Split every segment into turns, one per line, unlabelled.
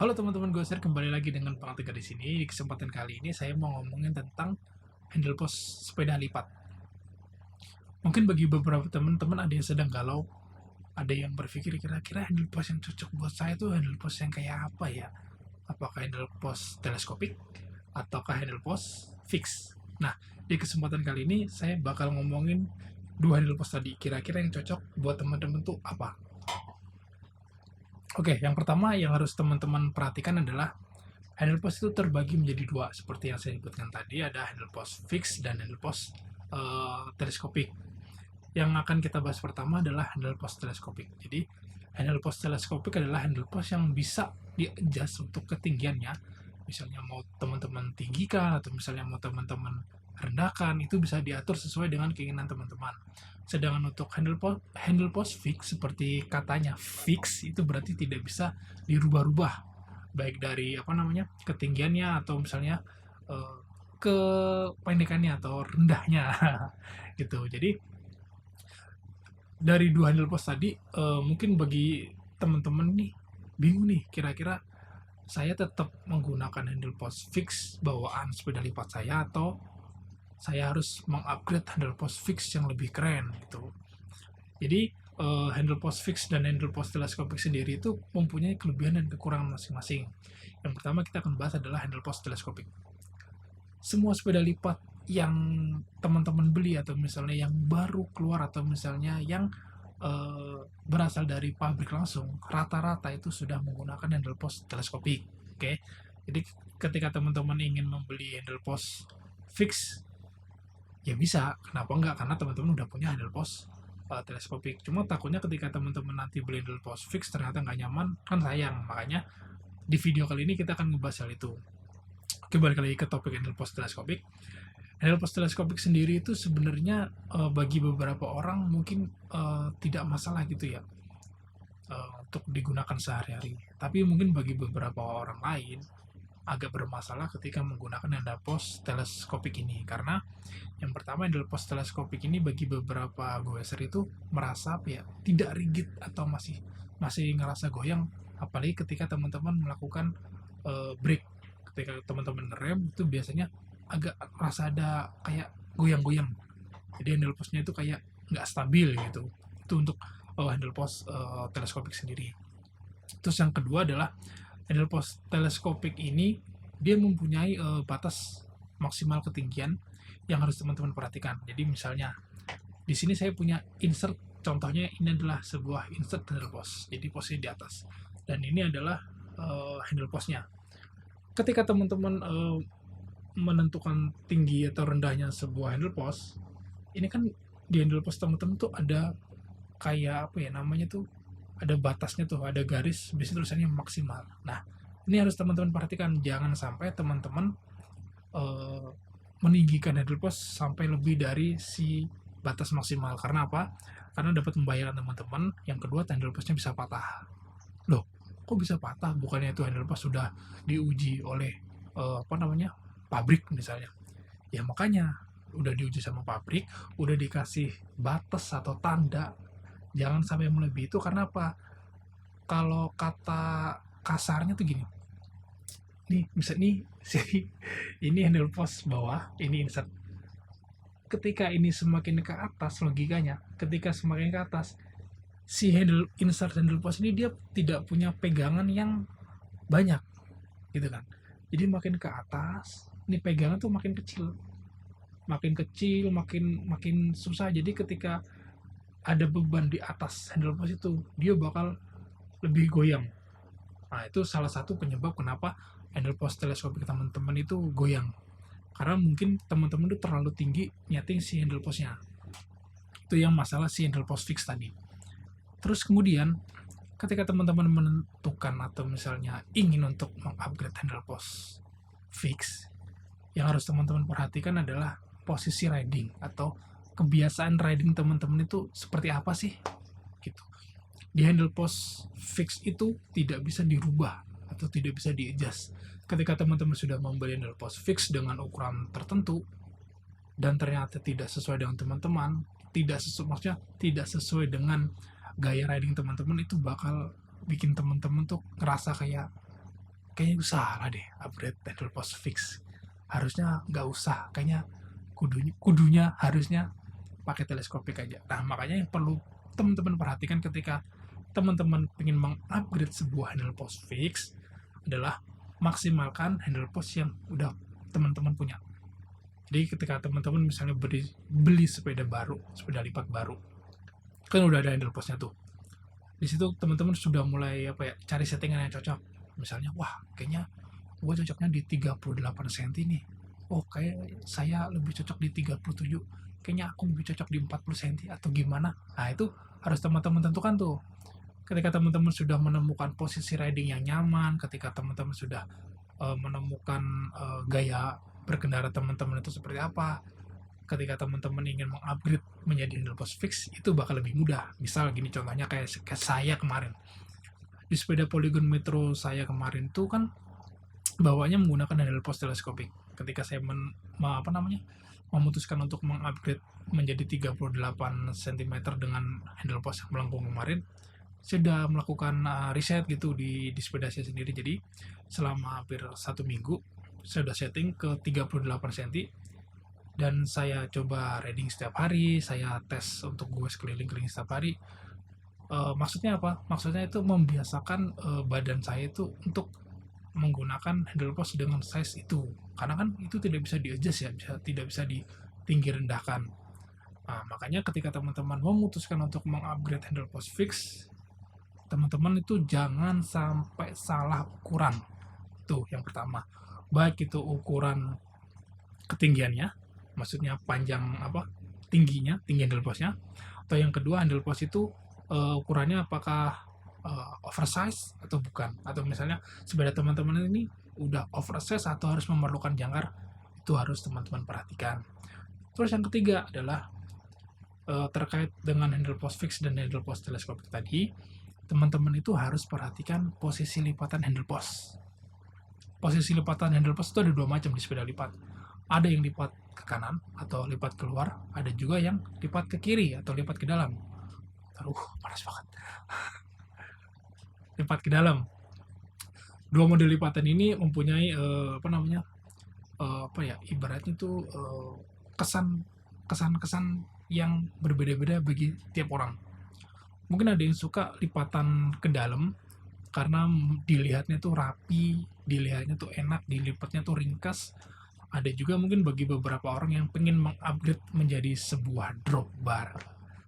Halo teman-teman Goser, kembali lagi dengan Bang Tegar di sini. Di kesempatan kali ini saya mau ngomongin tentang handle post sepeda lipat. Mungkin bagi beberapa teman-teman ada yang sedang galau, ada yang berpikir kira-kira handle post yang cocok buat saya tuh handle post yang kayak apa ya? Apakah handle post teleskopik ataukah handle post fix? Nah, di kesempatan kali ini saya bakal ngomongin dua handle post tadi. Kira-kira yang cocok buat teman-teman tuh apa? Oke, yang pertama yang harus teman-teman perhatikan adalah handle post itu terbagi menjadi dua, seperti yang saya sebutkan tadi, ada handle post fix dan handle post teleskopik. Yang akan kita bahas pertama adalah handle post teleskopik. Jadi, handle post teleskopik adalah handle post yang bisa di-adjust untuk ketinggiannya. Misalnya mau teman-teman tinggikan atau misalnya mau teman-teman rendahkan, itu bisa diatur sesuai dengan keinginan teman-teman. Sedangkan untuk handle post fix, seperti katanya fix, itu berarti tidak bisa dirubah-rubah, baik dari ketinggiannya atau misalnya eh, kependekannya atau rendahnya gitu. Jadi dari dua handle post tadi, mungkin bagi teman-teman nih bingung nih, kira-kira saya tetap menggunakan handle post fix bawaan sepeda lipat saya atau saya harus mengupgrade handle post fix yang lebih keren gitu. Jadi handle post fix dan handle post teleskopik sendiri itu mempunyai kelebihan dan kekurangan masing-masing. Yang pertama kita akan bahas adalah handle post teleskopik. Semua sepeda lipat yang teman-teman beli atau misalnya yang baru keluar atau misalnya yang berasal dari pabrik langsung, rata-rata itu sudah menggunakan handle post teleskopik. Oke, jadi ketika teman-teman ingin membeli handle post fix, ya bisa, kenapa enggak, karena teman-teman udah punya handle post teleskopik. Cuma takutnya ketika teman-teman nanti beli handle post fix ternyata nggak nyaman, kan sayang. Makanya di video kali ini kita akan ngebahas hal itu. Oke, balik lagi ke topik handle post teleskopik. Handle post teleskopik sendiri itu sebenarnya bagi beberapa orang mungkin tidak masalah gitu ya, untuk digunakan sehari-hari. Tapi mungkin bagi beberapa orang lain agak bermasalah ketika menggunakan handle post teleskopik ini, karena yang pertama handle post teleskopik ini bagi beberapa goeser itu merasa ya tidak rigid atau masih masih ngerasa goyang, apalagi ketika teman-teman melakukan break. Ketika teman-teman rem itu biasanya agak rasa ada kayak goyang-goyang, jadi handle postnya itu kayak nggak stabil gitu. Itu untuk handle post teleskopik sendiri. Terus yang kedua adalah handle post teleskopik ini dia mempunyai batas maksimal ketinggian yang harus teman-teman perhatikan. Jadi misalnya di sini saya punya insert, contohnya ini adalah sebuah insert handle post, jadi posisi di atas, dan ini adalah handle postnya. Ketika teman-teman menentukan tinggi atau rendahnya sebuah handle post, ini kan di handle post teman-teman tuh ada kayak apa ya namanya tuh, ada batasnya tuh, ada garis, biasanya tulisannya maksimal. Nah, ini harus teman-teman perhatikan, jangan sampai teman-teman eh, meninggikan handle post sampai lebih dari si batas maksimal. Karena apa? Karena dapat membahayakan teman-teman. Yang kedua, handle postnya bisa patah. Loh, kok bisa patah? Bukannya itu handle post sudah diuji oleh pabrik misalnya. Ya makanya udah diuji sama pabrik, udah dikasih batas atau tanda jangan sampai melebihi itu. Karena apa? Kalau kata kasarnya tuh gini, nih bisa nih ini handle post bawah, ini insert. Ketika ini semakin ke atas, logikanya ketika semakin ke atas, si handle post ini dia tidak punya pegangan yang banyak gitu kan. Jadi makin ke atas, ini pegangan tuh makin kecil, makin makin susah. Jadi ketika ada beban di atas handle post itu, dia bakal lebih goyang. Nah, itu salah satu penyebab kenapa handle post teleskopik teman-teman itu goyang. Karena mungkin teman-teman itu terlalu tinggi nyeting si handle postnya. Itu yang masalah si handle post fix tadi. Terus kemudian ketika teman-teman menentukan atau misalnya ingin untuk mengupgrade handle post fix, yang harus teman-teman perhatikan adalah posisi riding atau kebiasaan riding teman-teman itu seperti apa sih gitu. Di handle post fix itu tidak bisa dirubah atau tidak bisa di-adjust. Ketika teman-teman sudah membeli handle post fix dengan ukuran tertentu dan ternyata tidak sesuai dengan teman-teman, tidak sesuai dengan gaya riding teman-teman, itu bakal bikin teman-teman tuh ngerasa kayak kayaknya salah deh upgrade handle post fix, harusnya nggak usah, kayaknya kudunya harusnya pakai teleskopik aja. Nah, makanya yang perlu teman-teman perhatikan ketika teman-teman ingin mengupgrade sebuah handle post fix adalah maksimalkan handle post yang udah teman-teman punya. Jadi ketika teman-teman misalnya beli sepeda lipat baru, kan udah ada handle postnya tuh. Di situ teman-teman sudah mulai cari settingan yang cocok. Misalnya, wah kayaknya gue cocoknya di 38 cm nih. Oh, kayak saya lebih cocok di 37. Kayaknya aku lebih cocok di 40 cm atau gimana. Nah, itu harus teman-teman tentukan tuh. Ketika teman-teman sudah menemukan posisi riding yang nyaman, ketika teman-teman sudah menemukan gaya berkendara teman-teman itu seperti apa, ketika teman-teman ingin mengupgrade menjadi handle post fix, itu bakal lebih mudah. Misal gini contohnya kayak saya kemarin. Di sepeda Polygon Metro saya kemarin tuh kan bawanya menggunakan handle post teleskopik. Ketika saya memutuskan untuk mengupgrade menjadi 38 cm dengan handle post yang melengkung kemarin, saya sudah melakukan riset gitu di sepeda saya sendiri. Jadi selama hampir 1 minggu saya sudah setting ke 38 cm dan saya coba riding setiap hari, saya tes untuk gue keliling-keliling setiap hari. Maksudnya apa? Maksudnya itu membiasakan badan saya itu untuk menggunakan handle post dengan size itu, karena kan itu tidak bisa di-adjust ya, tidak bisa ditinggi rendahkan. Nah, makanya ketika teman-teman memutuskan untuk mengupgrade handle post fix, teman-teman itu jangan sampai salah ukuran. Tuh yang pertama, baik itu ukuran ketinggiannya, maksudnya panjang tinggi handle postnya, atau yang kedua handle post itu ukurannya apakah oversize atau bukan, atau misalnya sepeda teman-teman ini udah oversize atau harus memerlukan jangkar, itu harus teman-teman perhatikan. Terus yang ketiga adalah terkait dengan handle post fix dan handle post teleskopik tadi, teman-teman itu harus perhatikan posisi lipatan handle post. Posisi lipatan handle post itu ada 2 macam di sepeda lipat. Ada yang lipat ke kanan atau lipat keluar, ada juga yang lipat ke kiri atau lipat ke dalam. Panas banget. Lipat ke dalam. 2 model lipatan ini mempunyai ibaratnya tuh kesan-kesan yang berbeda-beda bagi tiap orang. Mungkin ada yang suka lipatan ke dalam karena dilihatnya tuh rapi, dilihatnya tuh enak, dilipatnya tuh ringkas. Ada juga mungkin bagi beberapa orang yang pengen mengupgrade menjadi sebuah drop bar,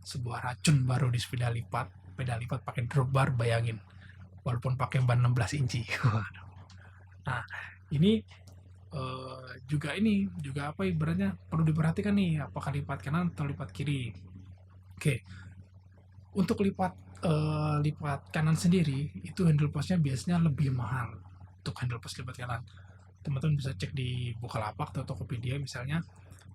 sebuah racun baru di sepeda lipat pakai drop bar, bayangin, walaupun pakai ban 16 inci. Nah, ini juga ibaratnya perlu diperhatikan nih, apakah lipat kanan atau lipat kiri. Oke, untuk lipat kanan sendiri itu handle postnya biasanya lebih mahal. Untuk handle post lipat kanan, teman-teman bisa cek di Bukalapak atau Tokopedia misalnya.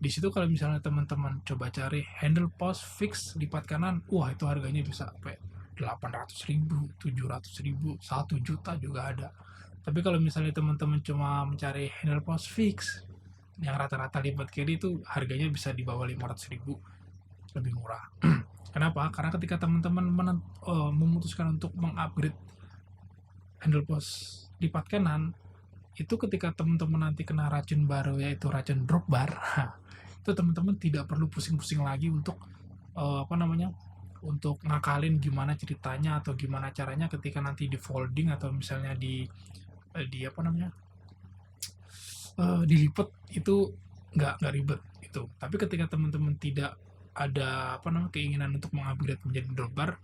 Di situ kalau misalnya teman-teman coba cari handle post fix lipat kanan, wah itu harganya bisa 800.000, 700.000, 1 juta juga ada. Tapi kalau misalnya teman-teman cuma mencari handle post fix yang rata-rata lipat kiri, itu harganya bisa di bawah 500.000, lebih murah. Kenapa? Karena ketika teman-teman memutuskan untuk mengupgrade handle post lipat kanan, itu ketika teman-teman nanti kena racun baru, yaitu racun drop bar, itu teman-teman tidak perlu pusing-pusing lagi untuk untuk ngakalin gimana ceritanya atau gimana caranya ketika nanti di folding atau misalnya dilipat, itu nggak ribet itu. Tapi ketika teman-teman tidak ada keinginan untuk mengupgrade menjadi drop bar,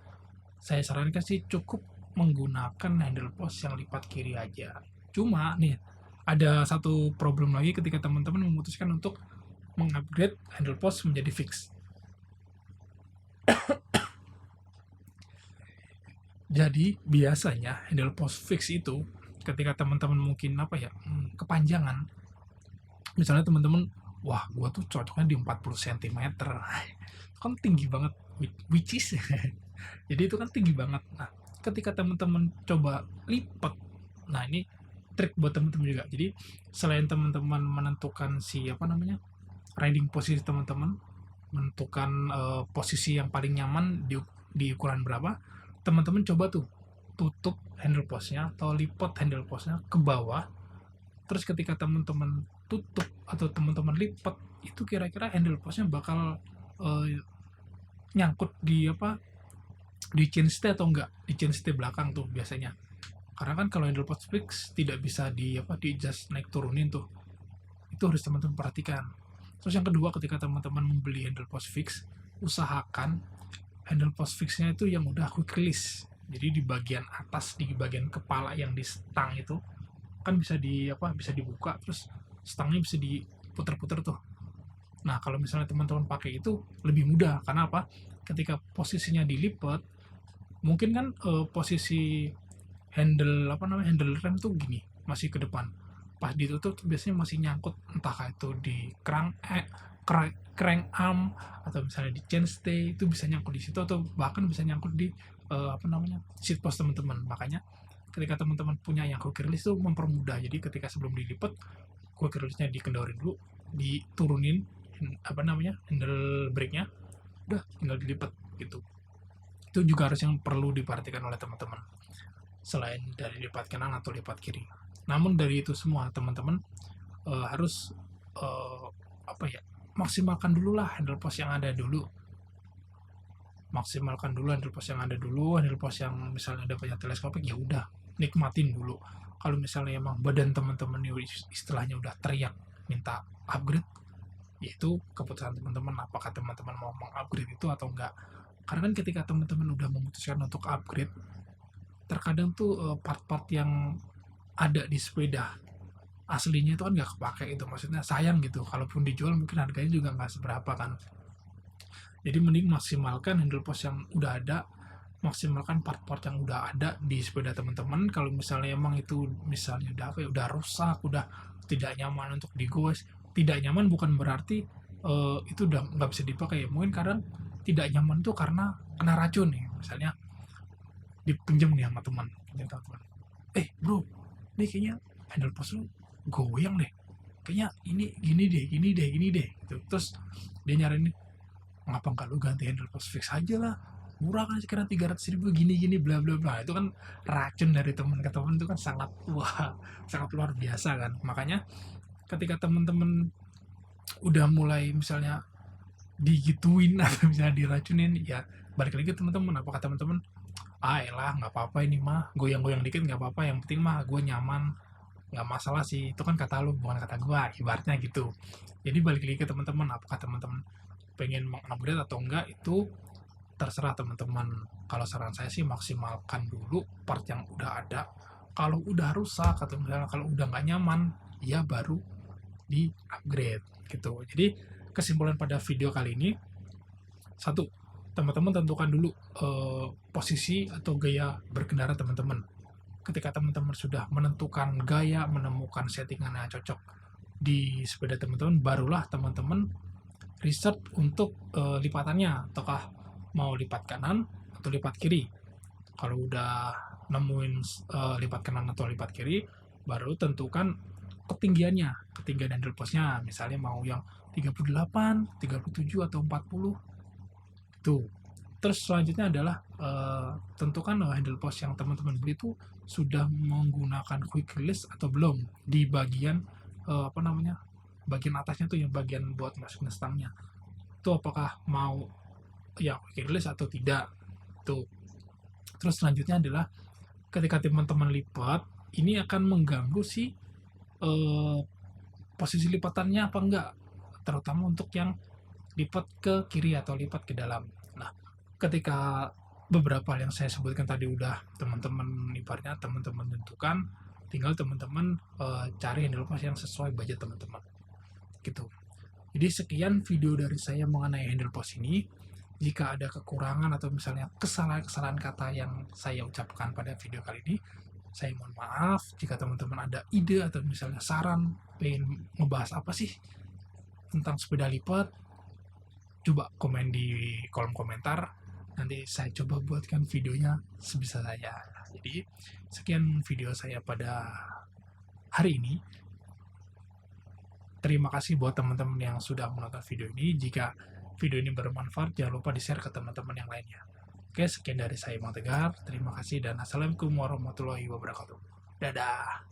saya sarankan sih cukup menggunakan handle post yang lipat kiri aja. Cuma nih, ada satu problem lagi ketika teman-teman memutuskan untuk mengupgrade handle post menjadi fix. Jadi biasanya handle post fix itu ketika teman-teman mungkin kepanjangan, misalnya teman-teman, wah gua tuh cocoknya di 40 cm, kan tinggi banget, which is jadi itu kan tinggi banget. Nah, ketika teman-teman coba lipat, nah ini trik buat teman-teman juga. Jadi selain teman-teman menentukan riding posisi teman-teman, menentukan posisi yang paling nyaman di ukuran berapa, teman-teman coba tuh tutup handle postnya atau lipat handle postnya ke bawah, terus ketika teman-teman tutup atau teman-teman lipat, itu kira-kira handle postnya bakal nyangkut di di chainstay atau enggak, di chainstay belakang tuh biasanya. Karena kan kalau handle post fix tidak bisa di adjust naik turunin tuh, itu harus teman-teman perhatikan. Terus yang kedua, ketika teman-teman membeli handle post fix, usahakan handle post fixnya itu yang udah quick release. Jadi di bagian atas, di bagian kepala yang di stang itu kan bisa bisa dibuka, terus stangnya bisa diputer-puter tuh. Nah, kalau misalnya teman-teman pakai itu lebih mudah. Karena apa? Ketika posisinya dilipat, mungkin kan posisi handle rem tuh gini, masih ke depan. Pas ditutup tuh biasanya masih nyangkut, entah itu di crank arm atau misalnya di chainstay, itu bisa nyangkut di situ atau bahkan bisa nyangkut di seat post teman-teman. Makanya ketika teman-teman punya yang quick release tuh mempermudah. Jadi ketika sebelum dilipat, quick release-nya dikendorin dulu, diturunin handle brake-nya, udah tinggal dilipat gitu. Itu juga harus yang perlu diperhatikan oleh teman-teman, selain dari lipat kanan atau lipat kiri. Namun dari itu semua teman-teman harus maksimalkan dulu lah handle post yang ada dulu. Maksimalkan dulu handle post yang ada dulu. Handle post yang misalnya ada banyak teleskopik, ya udah nikmatin dulu. Kalau misalnya emang badan teman-teman istilahnya udah teriak minta upgrade, yaitu keputusan teman-teman apakah teman-teman mau mengupgrade itu atau enggak. Karena kan ketika teman-teman udah memutuskan untuk upgrade, terkadang tuh part-part yang ada di sepeda aslinya itu kan nggak kepake, itu maksudnya sayang gitu. Kalaupun dijual mungkin harganya juga nggak seberapa kan. Jadi mending maksimalkan handle post yang udah ada, maksimalkan part-part yang udah ada di sepeda teman-teman. Kalau misalnya emang itu misalnya udah rusak, udah tidak nyaman untuk digoes. Tidak nyaman bukan berarti itu udah nggak bisa dipakai. Mungkin kadang tidak nyaman tuh karena kena racun nih, misalnya dipinjam nih sama teman, bro, ini kayaknya handle post lu goyang deh, kayaknya ini gini deh gitu. Terus dia nyaranin, ngapa nggak lu ganti handle post fix aja lah, murah kan sekarang 300.000 gini bla bla bla. Itu kan racun dari teman ke teman, itu kan sangat luar biasa kan. Makanya ketika teman-teman udah mulai misalnya digituin atau misalnya diracunin, ya balik lagi teman-teman, apakah teman-teman elah nggak apa-apa ini mah, goyang-goyang dikit nggak apa-apa, yang penting mah gue nyaman, nggak masalah sih, itu kan kata lu bukan kata gue, ibaratnya gitu. Jadi balik lagi ke teman-teman, apakah teman-teman pengen mengupgrade atau enggak, itu terserah teman-teman. Kalau saran saya sih maksimalkan dulu part yang udah ada. Kalau udah rusak atau misalnya kalau udah nggak nyaman, ya baru di upgrade gitu. Jadi kesimpulan pada video kali ini, satu, teman-teman tentukan dulu posisi atau gaya berkendara teman-teman. Ketika teman-teman sudah menentukan gaya, menemukan settingan yang cocok di sepeda teman-teman, barulah teman-teman research untuk lipatannya, ataukah mau lipat kanan atau lipat kiri. Kalau udah nemuin lipat kanan atau lipat kiri, baru tentukan ketinggian handle postnya, misalnya mau yang 38, 37 atau 40 tuh. Terus selanjutnya adalah tentukan handle post yang teman-teman beli itu sudah menggunakan quick release atau belum di bagian bagian atasnya tuh, yang bagian buat masukin stangnya itu, apakah mau yang quick release atau tidak tuh. Terus selanjutnya adalah ketika teman-teman lipat, ini akan mengganggu si posisi lipatannya apa enggak, terutama untuk yang lipat ke kiri atau lipat ke dalam. Nah, ketika beberapa yang saya sebutkan tadi udah teman-teman ibaratnya teman-teman tentukan, tinggal teman-teman cari handle post yang sesuai budget teman-teman gitu. Jadi sekian video dari saya mengenai handle post ini. Jika ada kekurangan atau misalnya kesalahan-kesalahan kata yang saya ucapkan pada video kali ini, saya mohon maaf. Jika teman-teman ada ide atau misalnya saran pengen ngebahas apa sih tentang sepeda lipat, coba komen di kolom komentar, nanti saya coba buatkan videonya sebisa saya. Jadi sekian video saya pada hari ini. Terima kasih buat teman-teman yang sudah menonton video ini. Jika video ini bermanfaat, jangan lupa di-share ke teman-teman yang lainnya. Oke, sekian dari saya Bang Tegar. Terima kasih dan assalamualaikum warahmatullahi wabarakatuh. Dadah.